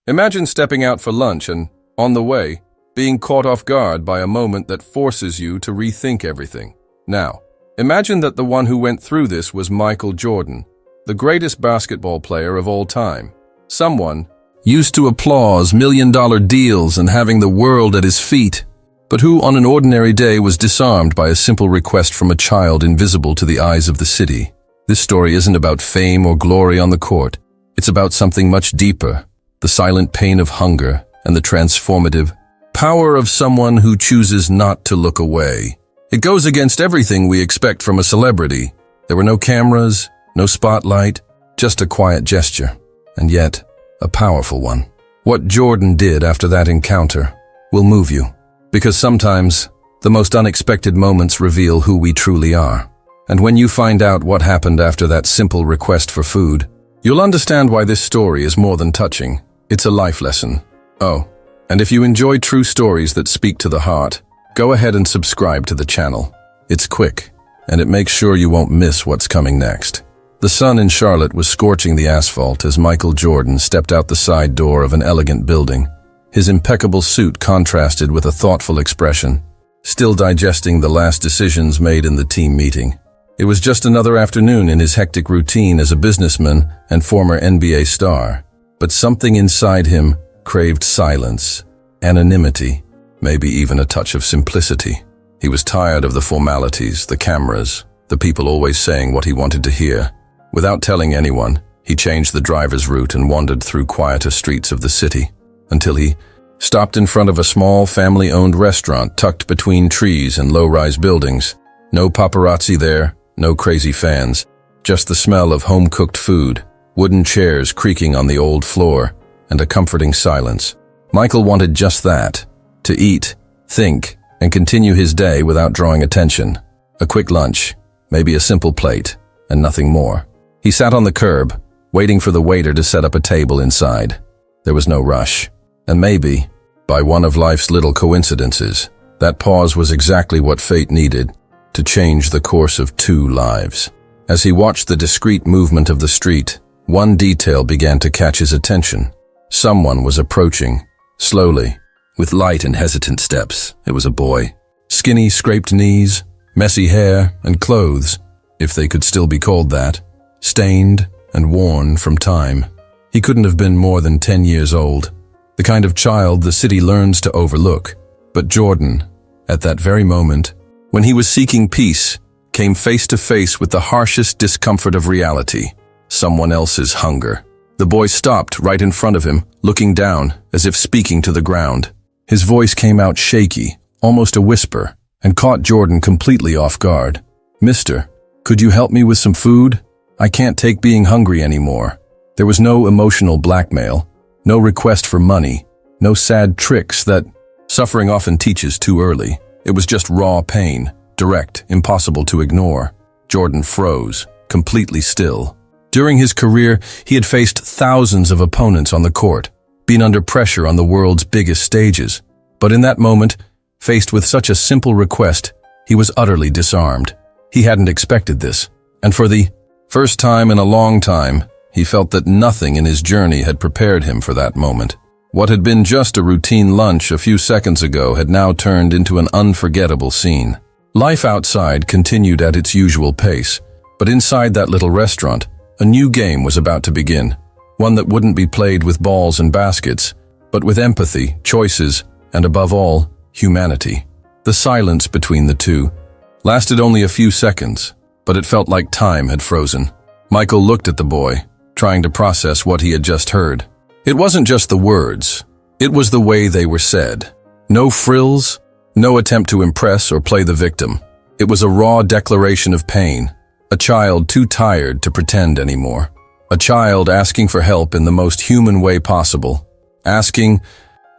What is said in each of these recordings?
Imagine stepping out for lunch and, on the way, being caught off guard by a moment that forces you to rethink everything. Now, imagine that the one who went through this was Michael Jordan, the greatest basketball player of all time. Someone used to applause million-dollar deals and having the world at his feet, but who on an ordinary day was disarmed by a simple request from a child invisible to the eyes of the city. This story isn't about fame or glory on the court. It's about something much deeper, the silent pain of hunger and the transformative power of someone who chooses not to look away. It goes against everything we expect from a celebrity. There were no cameras, no spotlight, just a quiet gesture, and yet a powerful one. What Jordan did after that encounter will move you, because sometimes the most unexpected moments reveal who we truly are. And when you find out what happened after that simple request for food, you'll understand why this story is more than touching. It's a life lesson. Oh, and if you enjoy true stories that speak to the heart, go ahead and subscribe to the channel. It's quick, and it makes sure you won't miss what's coming next. The sun in Charlotte was scorching the asphalt as Michael Jordan stepped out the side door of an elegant building. His impeccable suit contrasted with a thoughtful expression, still digesting the last decisions made in the team meeting. It was just another afternoon in his hectic routine as a businessman and former NBA star. But something inside him craved silence, anonymity, maybe even a touch of simplicity. He was tired of the formalities, the cameras, the people always saying what he wanted to hear. Without telling anyone, he changed the driver's route and wandered through quieter streets of the city, until he stopped in front of a small family-owned restaurant tucked between trees and low-rise buildings. No paparazzi there, no crazy fans, just the smell of home-cooked food, wooden chairs creaking on the old floor, and a comforting silence. Michael wanted just that, to eat, think, and continue his day without drawing attention. A quick lunch, maybe a simple plate, and nothing more. He sat on the curb, waiting for the waiter to set up a table inside. There was no rush, and maybe, by one of life's little coincidences, that pause was exactly what fate needed to change the course of two lives. As he watched the discreet movement of the street, one detail began to catch his attention. Someone was approaching, slowly, with light and hesitant steps. It was a boy. Skinny, scraped knees, messy hair, and clothes, if they could still be called that, stained and worn from time. He couldn't have been more than 10 years old, the kind of child the city learns to overlook. But Jordan, at that very moment, when he was seeking peace, came face to face with the harshest discomfort of reality, someone else's hunger. The boy stopped right in front of him, looking down, as if speaking to the ground. His voice came out shaky, almost a whisper, and caught Jordan completely off guard. "Mister, could you help me with some food? I can't take being hungry anymore." There was no emotional blackmail, no request for money, no sad tricks that suffering often teaches too early. It was just raw pain, direct, impossible to ignore. Jordan froze, completely still. During his career, he had faced thousands of opponents on the court, been under pressure on the world's biggest stages. But in that moment, faced with such a simple request, he was utterly disarmed. He hadn't expected this, and for the first time in a long time, he felt that nothing in his journey had prepared him for that moment. What had been just a routine lunch a few seconds ago had now turned into an unforgettable scene. Life outside continued at its usual pace, but inside that little restaurant, a new game was about to begin, one that wouldn't be played with balls and baskets, but with empathy, choices, and above all, humanity. The silence between the two lasted only a few seconds, but it felt like time had frozen. Michael looked at the boy, trying to process what he had just heard. It wasn't just the words, it was the way they were said. No frills, no attempt to impress or play the victim. It was a raw declaration of pain, a child too tired to pretend anymore. A child asking for help in the most human way possible, asking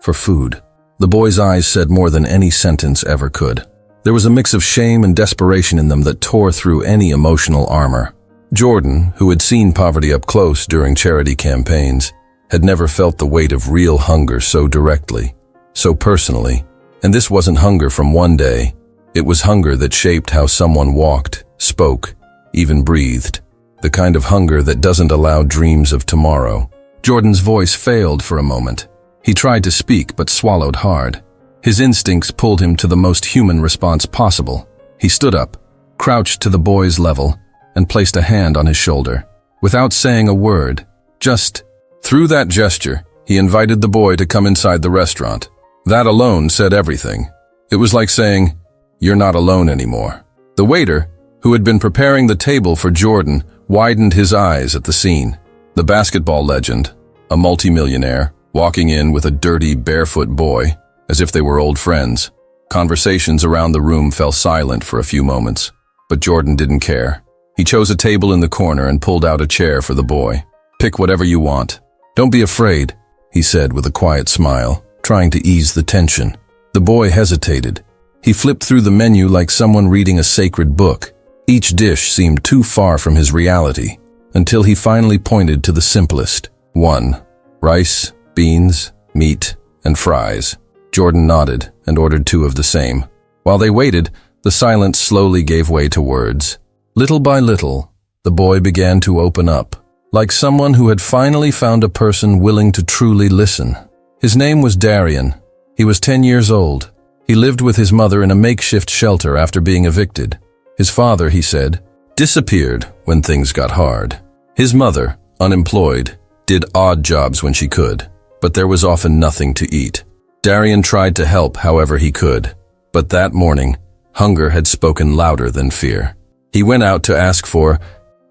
for food. The boy's eyes said more than any sentence ever could. There was a mix of shame and desperation in them that tore through any emotional armor. Jordan, who had seen poverty up close during charity campaigns, had never felt the weight of real hunger so directly, so personally. And this wasn't hunger from one day. It was hunger that shaped how someone walked, spoke, even breathed. The kind of hunger that doesn't allow dreams of tomorrow. Jordan's voice failed for a moment. He tried to speak but swallowed hard. His instincts pulled him to the most human response possible. He stood up, crouched to the boy's level, and placed a hand on his shoulder. Without saying a word, just through that gesture, he invited the boy to come inside the restaurant. That alone said everything. It was like saying, "You're not alone anymore." The waiter, who had been preparing the table for Jordan, widened his eyes at the scene. The basketball legend, a multimillionaire, walking in with a dirty, barefoot boy, as if they were old friends. Conversations around the room fell silent for a few moments, but Jordan didn't care. He chose a table in the corner and pulled out a chair for the boy. "Pick whatever you want. Don't be afraid," he said with a quiet smile, trying to ease the tension. The boy hesitated. He flipped through the menu like someone reading a sacred book. Each dish seemed too far from his reality, until he finally pointed to the simplest. One, rice, beans, meat, and fries. Jordan nodded and ordered 2 of the same. While they waited, the silence slowly gave way to words. Little by little, the boy began to open up, like someone who had finally found a person willing to truly listen. His name was Darian. He was 10 years old. He lived with his mother in a makeshift shelter after being evicted. His father, he said, disappeared when things got hard. His mother, unemployed, did odd jobs when she could, but there was often nothing to eat. Darian tried to help however he could, but that morning, hunger had spoken louder than fear. He went out to ask for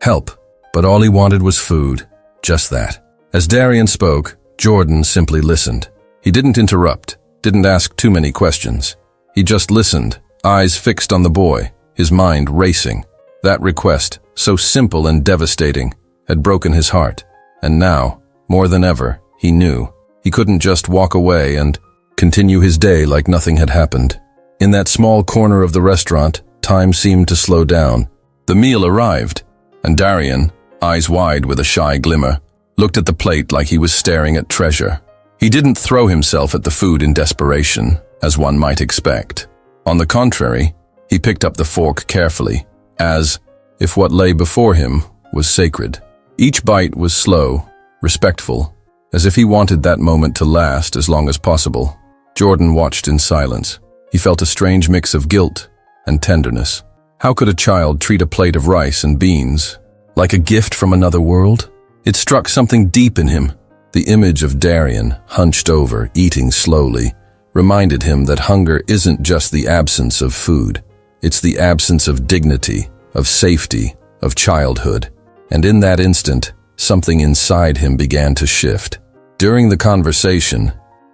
help, but all he wanted was food, just that. As Darian spoke, Jordan simply listened. He didn't interrupt, didn't ask too many questions. He just listened, eyes fixed on the boy, his mind racing. That request, so simple and devastating, had broken his heart. And now, more than ever, he knew he couldn't just walk away and continue his day like nothing had happened. In that small corner of the restaurant, time seemed to slow down. The meal arrived, and Darian, eyes wide with a shy glimmer, looked at the plate like he was staring at treasure. He didn't throw himself at the food in desperation, as one might expect. On the contrary, he picked up the fork carefully, as if what lay before him was sacred. Each bite was slow, respectful, as if he wanted that moment to last as long as possible. Jordan watched in silence. He felt a strange mix of guilt and tenderness. How could a child treat a plate of rice and beans like a gift from another world? It struck something deep in him. The image of Darian, hunched over, eating slowly, reminded him that hunger isn't just the absence of food. It's the absence of dignity, of safety, of childhood. And in that instant, something inside him began to shift. During the conversation,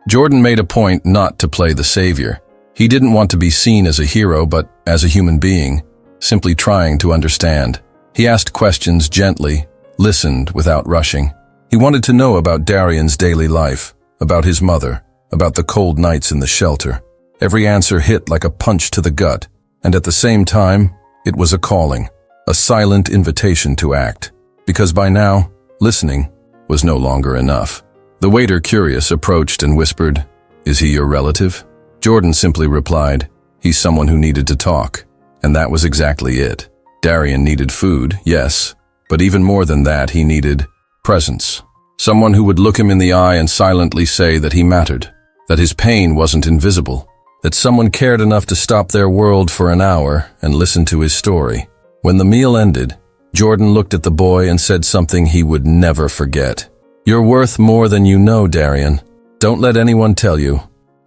Jordan made a point not to play the savior. He didn't want to be seen as a hero, but as a human being, simply trying to understand. He asked questions gently, listened without rushing. He wanted to know about Darian's daily life, about his mother, about the cold nights in the shelter. Every answer hit like a punch to the gut, and at the same time, it was a calling, a silent invitation to act, because by now, listening was no longer enough. The waiter, curious, approached and whispered, "Is he your relative?" Jordan simply replied, "He's someone who needed to talk." And that was exactly it. Darian needed food, yes, but even more than that, he needed presence. Someone who would look him in the eye and silently say that he mattered, that his pain wasn't invisible, that someone cared enough to stop their world for an hour and listen to his story. When the meal ended, Jordan looked at the boy and said something he would never forget. "You're worth more than you know, Darian. Don't let anyone tell you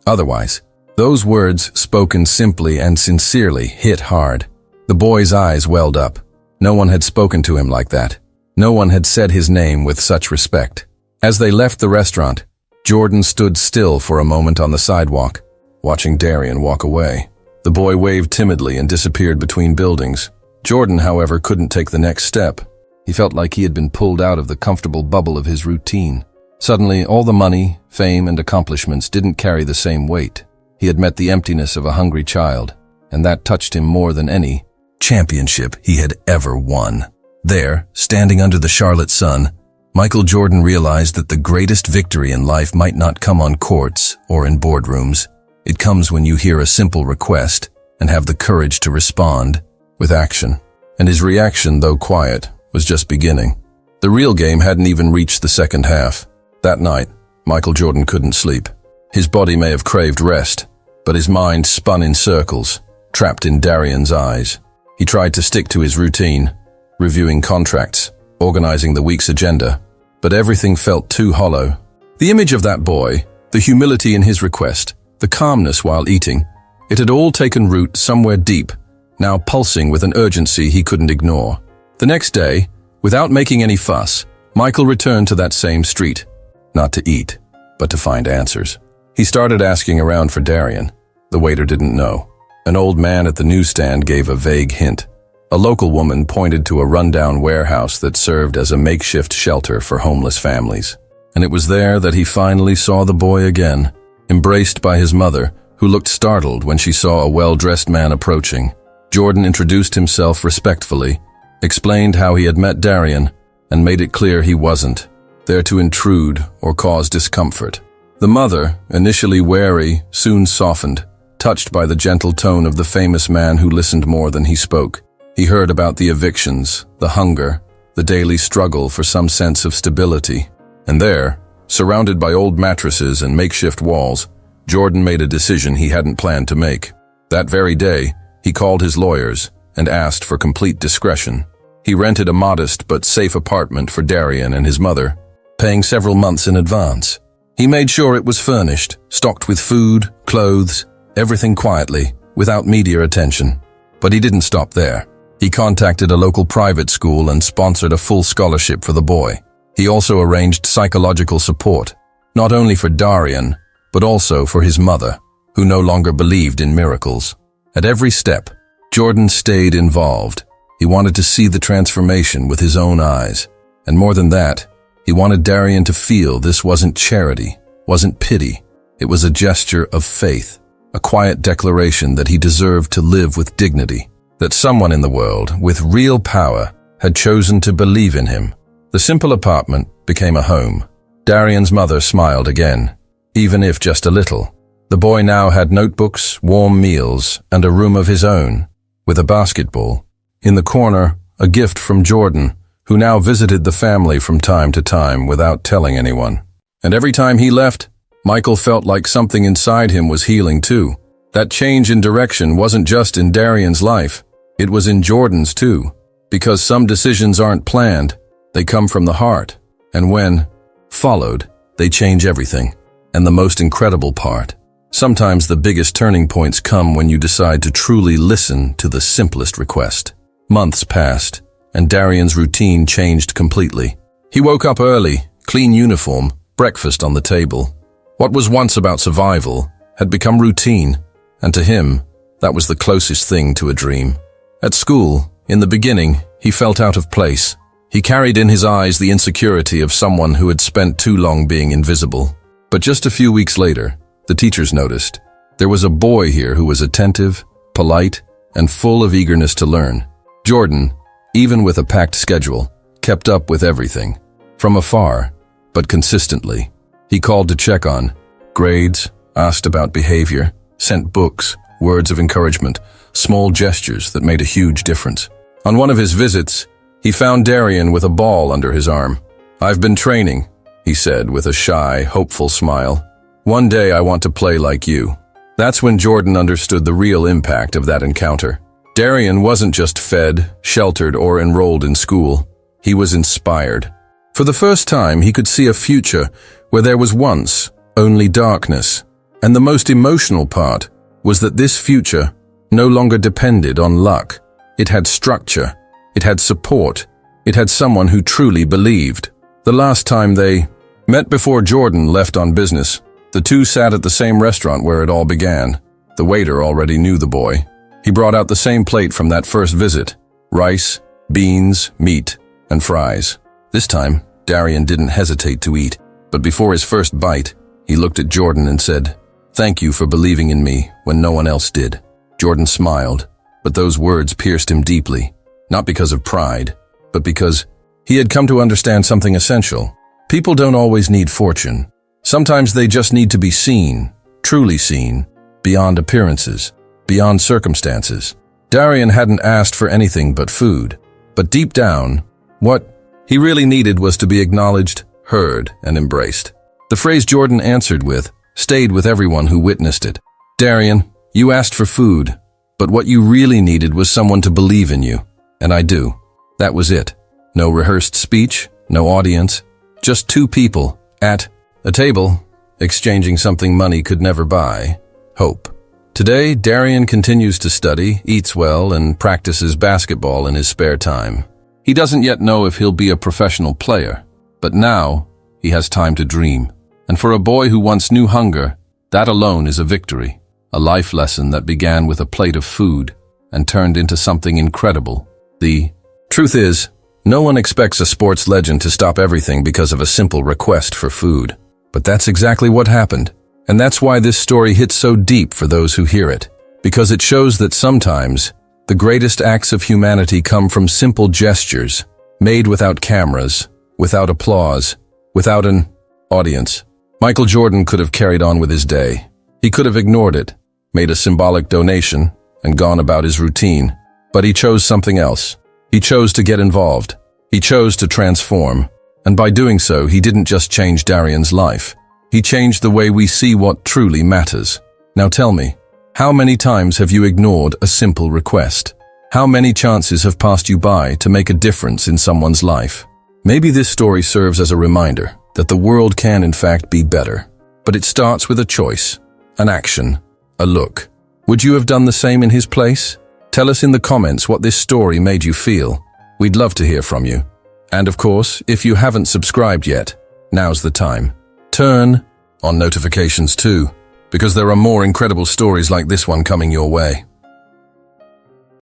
otherwise." Those words, spoken simply and sincerely, hit hard. The boy's eyes welled up. No one had spoken to him like that. No one had said his name with such respect. As they left the restaurant, Jordan stood still for a moment on the sidewalk, watching Darian walk away. The boy waved timidly and disappeared between buildings. Jordan, however, couldn't take the next step. He felt like he had been pulled out of the comfortable bubble of his routine. Suddenly, all the money, fame, and accomplishments didn't carry the same weight. He had met the emptiness of a hungry child, and that touched him more than any championship he had ever won. There, standing under the Charlotte sun, Michael Jordan realized that the greatest victory in life might not come on courts or in boardrooms. It comes when you hear a simple request and have the courage to respond with action. And his reaction, though quiet, was just beginning. The real game hadn't even reached the second half. That night, Michael Jordan couldn't sleep. His body may have craved rest, but his mind spun in circles, trapped in Darian's eyes. He tried to stick to his routine, reviewing contracts, organizing the week's agenda, but everything felt too hollow. The image of that boy, the humility in his request, the calmness while eating, it had all taken root somewhere deep, now pulsing with an urgency he couldn't ignore. The next day, without making any fuss, Michael returned to that same street, not to eat, but to find answers. He started asking around for Darian. The waiter didn't know. An old man at the newsstand gave a vague hint. A local woman pointed to a rundown warehouse that served as a makeshift shelter for homeless families. And it was there that he finally saw the boy again, embraced by his mother, who looked startled when she saw a well-dressed man approaching. Jordan introduced himself respectfully, explained how he had met Darian, and made it clear he wasn't there to intrude or cause discomfort. The mother, initially wary, soon softened, touched by the gentle tone of the famous man who listened more than he spoke. He heard about the evictions, the hunger, the daily struggle for some sense of stability. And there, surrounded by old mattresses and makeshift walls, Jordan made a decision he hadn't planned to make. That very day, he called his lawyers and asked for complete discretion. He rented a modest but safe apartment for Darian and his mother, paying several months in advance. He made sure it was furnished, stocked with food, clothes, everything quietly, without media attention. But he didn't stop there. He contacted a local private school and sponsored a full scholarship for the boy. He also arranged psychological support, not only for Darian, but also for his mother, who no longer believed in miracles. At every step, Jordan stayed involved. He wanted to see the transformation with his own eyes. And more than that, he wanted Darian to feel this wasn't charity, wasn't pity. It was a gesture of faith, a quiet declaration that he deserved to live with dignity, that someone in the world with real power had chosen to believe in him. The simple apartment became a home. Darian's mother smiled again, even if just a little. The boy now had notebooks, warm meals, and a room of his own, with a basketball. In the corner, a gift from Jordan, who now visited the family from time to time without telling anyone. And every time he left, Michael felt like something inside him was healing too. That change in direction wasn't just in Darian's life, it was in Jordan's too. Because some decisions aren't planned, they come from the heart. And when followed, they change everything. And the most incredible part, sometimes the biggest turning points come when you decide to truly listen to the simplest request. Months passed, and Darian's routine changed completely. He woke up early, clean uniform, breakfast on the table. What was once about survival had become routine, and to him, that was the closest thing to a dream. At school, in the beginning, he felt out of place. He carried in his eyes the insecurity of someone who had spent too long being invisible. But just a few weeks later, the teachers noticed. There was a boy here who was attentive, polite, and full of eagerness to learn. Jordan, even with a packed schedule, kept up with everything. From afar, but consistently. He called to check on grades, asked about behavior, sent books, words of encouragement, small gestures that made a huge difference. On one of his visits, he found Darian with a ball under his arm. "I've been training," he said with a shy, hopeful smile. "One day I want to play like you." That's when Jordan understood the real impact of that encounter. Darian wasn't just fed, sheltered, or enrolled in school. He was inspired. For the first time, he could see a future where there was once only darkness. And the most emotional part was that this future no longer depended on luck. It had structure. It had support. It had someone who truly believed. The last time they met before Jordan left on business, the two sat at the same restaurant where it all began. The waiter already knew the boy. He brought out the same plate from that first visit: rice, beans, meat, and fries. This time, Darian didn't hesitate to eat, but before his first bite, he looked at Jordan and said, "Thank you for believing in me when no one else did." Jordan smiled, but those words pierced him deeply, not because of pride, but because he had come to understand something essential. People don't always need fortune. Sometimes they just need to be seen, truly seen, beyond appearances, beyond circumstances. Darian hadn't asked for anything but food, but deep down, what he really needed was to be acknowledged, heard, and embraced. The phrase Jordan answered with stayed with everyone who witnessed it. Darian, you asked for food, but what you really needed was someone to believe in you. And I do. That was it. No rehearsed speech, no audience, just two people at a table, exchanging something money could never buy: hope. Today, Darian continues to study, eats well, and practices basketball in his spare time. He doesn't yet know if he'll be a professional player, but now he has time to dream. And for a boy who once knew hunger, that alone is a victory, a life lesson that began with a plate of food and turned into something incredible. The truth is, no one expects a sports legend to stop everything because of a simple request for food. But that's exactly what happened. And that's why this story hits so deep for those who hear it. Because it shows that sometimes the greatest acts of humanity come from simple gestures, made without cameras, without applause, without an audience. Michael Jordan could have carried on with his day. He could have ignored it, made a symbolic donation, and gone about his routine. But he chose something else. He chose to get involved. He chose to transform. And by doing so, he didn't just change Darian's life. He changed the way we see what truly matters. Now tell me, how many times have you ignored a simple request? How many chances have passed you by to make a difference in someone's life? Maybe this story serves as a reminder that the world can in fact be better. But it starts with a choice, an action, a look. Would you have done the same in his place? Tell us in the comments what this story made you feel. We'd love to hear from you. And of course, if you haven't subscribed yet, now's the time. Turn on notifications too, because there are more incredible stories like this one coming your way.